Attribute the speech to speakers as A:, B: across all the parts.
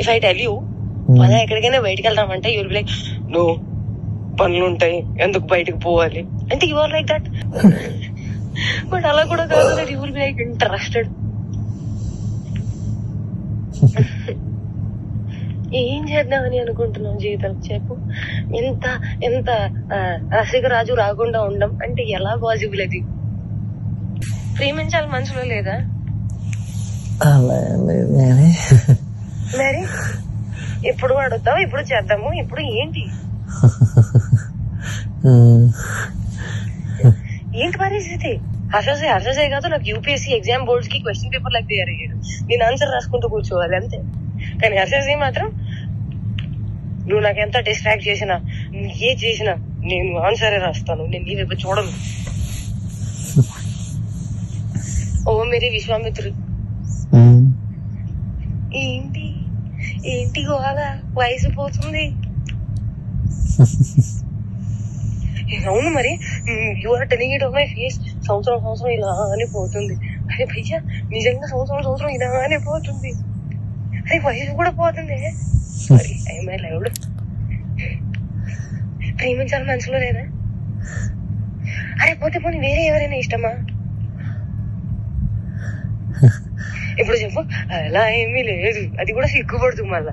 A: If I tell you మనం ఎక్కడికైనా బయటకు వెళ్దామంటే యూల్ బి లైక్ నో పనులు ఉంటాయి ఎందుకు బయటకు పోవాలి అంటే you are like that. But అలా కూడా కాదు, that you will be like interested. ఏం చేద్దామని అనుకుంటున్నాం జీవితం చెప్పు. ఎంత ఎంత రసికరాజు రాకుండా ఉండం అంటే ఎలా పాసిబుల్? అది ప్రేమించాలి మనసులో లేదా? మరి ఎప్పుడు అడుగుతావు, ఇప్పుడు చేద్దాము, ఇప్పుడు ఏంటి ఏంటి పరిస్థితి? హర్షసే కాదు, నాకు యూపీఎస్సీ ఎగ్జామ్ బోర్డ్స్ కి క్వశ్చన్ పేపర్ లాగా తయారు అయ్యాడు. నేను ఆన్సర్ రాసుకుంటూ కూర్చోవాలి అంతే. కానీ హర్షసే మాత్రం నువ్వు నాకు ఎంత డిస్ట్రాక్ట్ చేసినా, ఏ చేసినా నేను ఆన్సరే రాస్తాను, నేను నీ వైపు చూడను. ఓ మేరీ విశ్వామిత్రుడు. ఏంటి ఏంటి గోళ? వయసు పోతుంది. అవును మరి, you are telling it of my face. సంవత్సరం ఇలానే పోతుంది. అరే భయ్యా నిజంగా సంవత్సరం ఇలానే పోతుంది. అరే వయసు కూడా పోతుంది. Sorry I loved. ప్రేమించాలి మనసులో లేదా? అరే పోతే పోనీ వేరే ఎవరైనా ఇష్టమా? ఇప్పుడు చెప్పు. అలా ఏమీ లేదు, అది కూడా సిగ్గుపడుతుంది మళ్ళా.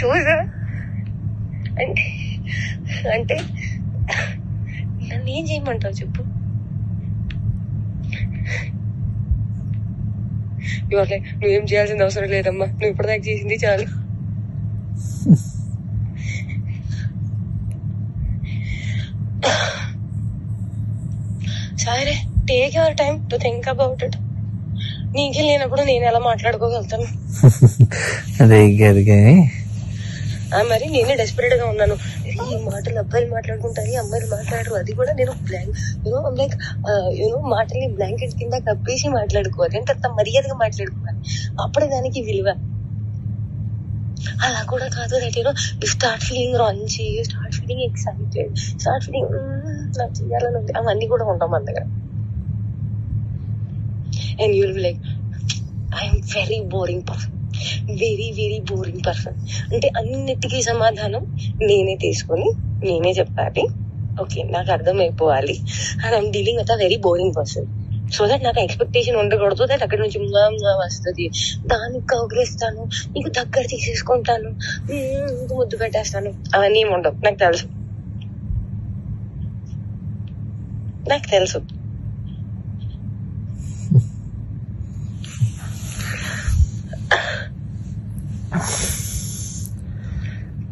A: చూసా అంటే అంటే నన్ను ఏం చేయమంటావు చెప్పు? నువ్వేం చేయాల్సిన అవసరం లేదమ్మా, నువ్వు ఇప్పటిదాకా చేసింది చాలు. సరే, take your time to think about it. నీకే లేనప్పుడు నేను ఎలా మాట్లాడుకోగలుగుతాను? మరి నేనే డెస్పరేట్ గా ఉన్నాను. ఈ మాటలు అబ్బాయిలు మాట్లాడుకుంటారు, అమ్మాయిలు మాట్లాడరు. అది కూడా నేను లైక్ మాటల్ని బ్లాంకెట్ కింద కప్పేసి మాట్లాడుకోవాలి. అంటే అంత మర్యాదగా మాట్లాడుకోవాలి, అప్పుడే దానికి విలువ. అలా కూడా కాదు. దట్ స్టార్ట్ ఫీలింగ్ రాంచి, start feeling excited, start feeling నాకు చేయాలని ఉంది. అవన్నీ కూడా ఉంటాం మన దగ్గర. And you will be like I'm very boring person, very very boring person. అంటే అన్నిటికీ సమాధానం నేనే తీసుకొని నేనే చెప్పాలి. ఓకే, నాకు అర్థమైపోవాలి. And I'm dealing with a very boring person. So that నాకు ఎక్స్పెక్టేషన్ ఉండకూడదు. దట్ అక్కడి నుంచి వస్తుంది, దానికి కౌగిలిస్తాను, నీకు దగ్గర తీసేసుకుంటాను, ముద్దు పెట్టేస్తాను, అవన్నీ ఏమి ఉండవు. నాకు తెలుసు.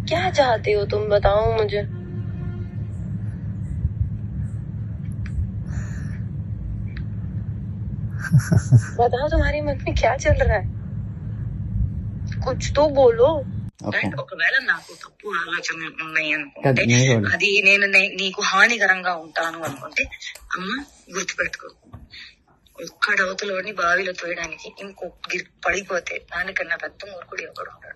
A: क्या चाहते हो तुम, बताओ मुझे. बताओ तुम्हारे मन में क्या चल रहा है, कुछ तो बोलो. ఒకవేళ నాకు తప్పు ఆలోచనలు ఉన్నాయి అనుకుంటే, అది నేను నీకు హానికరంగా ఉంటాను అనుకుంటే, అమ్మ గుర్తుపెట్టుకో, ఒక్కడ అవతలని బావిలో తోయడానికి ఇంకొక పడిపోతే దానికన్నా పెద్ద మూర్ఖుడు ఎవడు ఉంటాడు.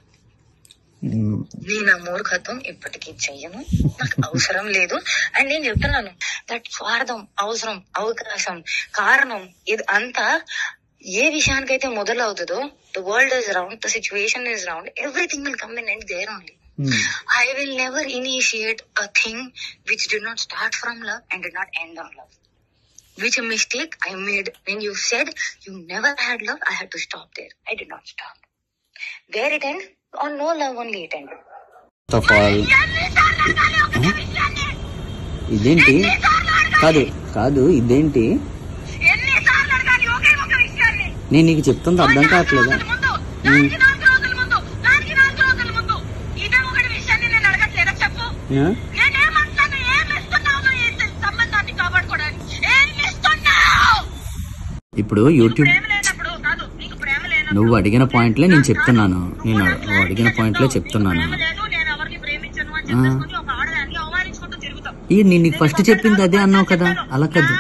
A: నేను ఆ మూర్ఖత్వం ఇప్పటికీ చెయ్యను, నాకు అవసరం లేదు. అండ్ నేను చెప్తున్నాను, దట్ స్వార్థం, అవసరం, అవకాశం, కారణం, ఇది అంతా ఏ విషయానికైతే మొదలవుతుందో, the world is round, the situation is round, everything will come in and there only. I will never initiate a thing which did not start from love and did not end on love. Which a mistake I made when you said you never had love, I had to stop there. I did not stop. Where it end? On no love only it ended.
B: ఇదేంటి? కాదు ఇదేంటి? నేను నీకు చెప్తుంది అర్థం కావట్లేదా? ఇప్పుడు YouTube నువ్వు అడిగిన పాయింట్లే నేను చెప్తున్నాను. నువ్వు అడిగిన పాయింట్లే చెప్తున్నాను. నేను నీకు ఫస్ట్ చెప్పింది అదే అన్నావు కదా, అలా కదా.